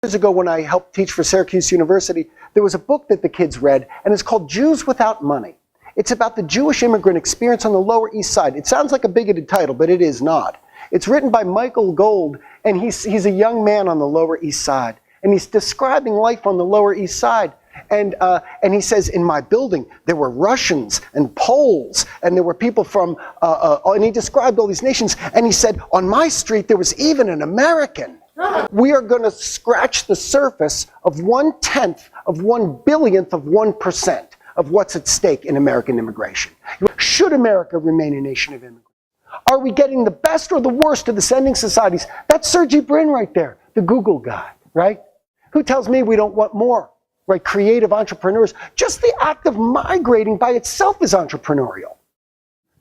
Years ago when I helped teach for Syracuse University, there was a book that the kids read, and it's called Jews Without Money. It's about the Jewish immigrant experience on the Lower East Side. It sounds like a bigoted title, but it is not. It's written by Michael Gold, and he's a young man on the Lower East Side, and he's describing life on the Lower East Side. And he says, in my building, there were Russians and Poles, and there were people from, and he described all these nations, and he said, on my street, there was even an American. We are going to scratch the surface of 1/10 of 1/10000000th of 1% of what's at stake in American immigration. Should America remain a nation of immigrants? Are we getting the best or the worst of the sending societies? That's Sergey Brin right there, the Google guy, right? Who tells me we don't want more, right? Creative entrepreneurs. Just the act of migrating by itself is entrepreneurial.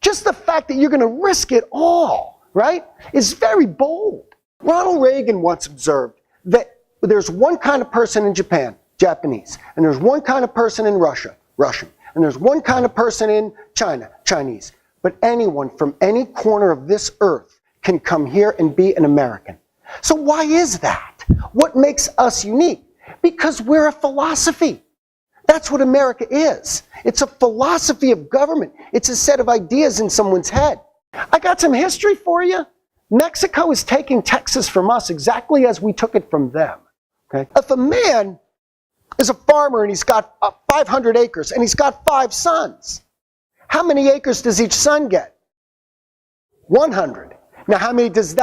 Just the fact that you're going to risk it all, right, is very bold. Ronald Reagan once observed that there's one kind of person in Japan, Japanese, and there's one kind of person in Russia, Russian, and there's one kind of person in China, Chinese. But anyone from any corner of this earth can come here and be an American. So why is that? What makes us unique? Because we're a philosophy. That's what America is. It's a philosophy of government. It's a set of ideas in someone's head. I got some history for you. Mexico is taking Texas from us exactly as we took it from them. Okay? If a man is a farmer and he's got 500 acres and he's got 5 sons, how many acres does each son get? 100. Now how many does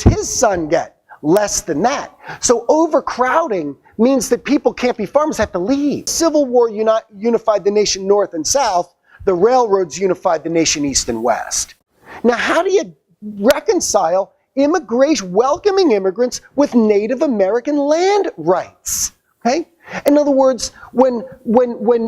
his son get? Less than that. So overcrowding means that people can't be farmers, have to leave. Civil War unified the nation north and south. The railroads unified the nation east and west. Now how do you reconcile immigration, welcoming immigrants with Native American land rights? Okay? In other words, when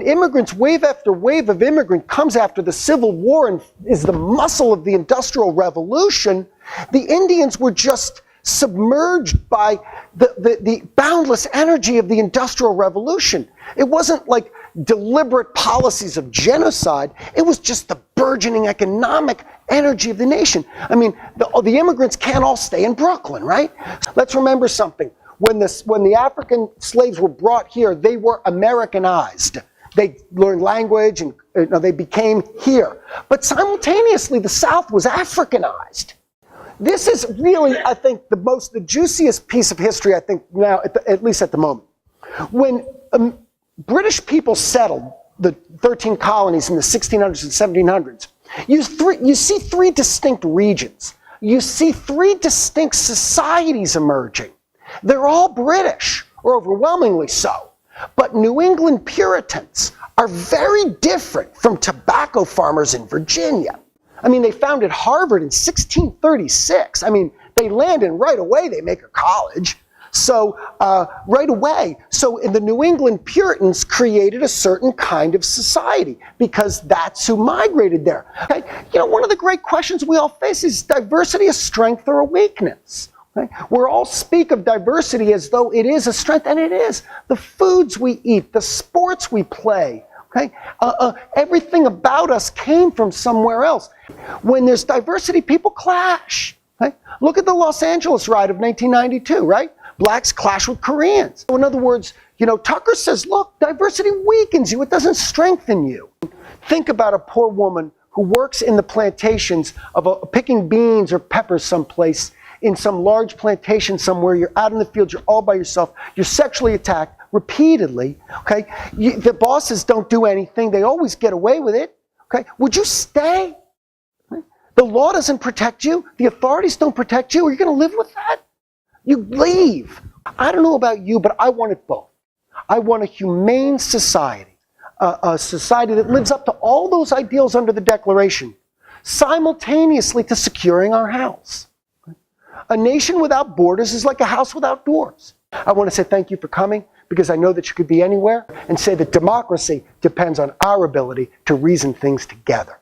immigrants, wave after wave of immigrant comes after the Civil War and is the muscle of the Industrial Revolution, the Indians were just submerged by the boundless energy of the Industrial Revolution. It wasn't like deliberate policies of genocide. It was just the burgeoning economic energy of the nation. I mean, the immigrants can't all stay in Brooklyn, right? Let's remember something. When the African slaves were brought here, they were Americanized. They learned language and they became here. But simultaneously, the South was Africanized. This is really, I think, the juiciest piece of history, I think, now, at least at the moment. When British people settled the 13 colonies in the 1600s and 1700s, you see 3 distinct regions. You see 3 distinct societies emerging. They're all British, or overwhelmingly so. But New England Puritans are very different from tobacco farmers in Virginia. I mean, they founded Harvard in 1636. I mean, they land and right away they make a college. So right away, so in the New England Puritans created a certain kind of society because that's who migrated there. Okay? You know, one of the great questions we all face is diversity a strength or a weakness? Okay? We all speak of diversity as though it is a strength, and it is. The foods we eat, the sports we play, okay? Everything about us came from somewhere else. When there's diversity, people clash. Okay? Look at the Los Angeles riot of 1992, right? Blacks clash with Koreans. In other words, you know, Tucker says, look, diversity weakens you, it doesn't strengthen you. Think about a poor woman who works in the plantations of picking beans or peppers someplace, in some large plantation somewhere, you're out in the field, you're all by yourself, you're sexually attacked repeatedly, okay? The bosses don't do anything, they always get away with it, okay? Would you stay? Okay? The law doesn't protect you, the authorities don't protect you, are you gonna live with that? You leave. I don't know about you, but I want it both. I want a humane society, a society that lives up to all those ideals under the Declaration, simultaneously to securing our house. A nation without borders is like a house without doors. I want to say thank you for coming, because I know that you could be anywhere, and say that democracy depends on our ability to reason things together.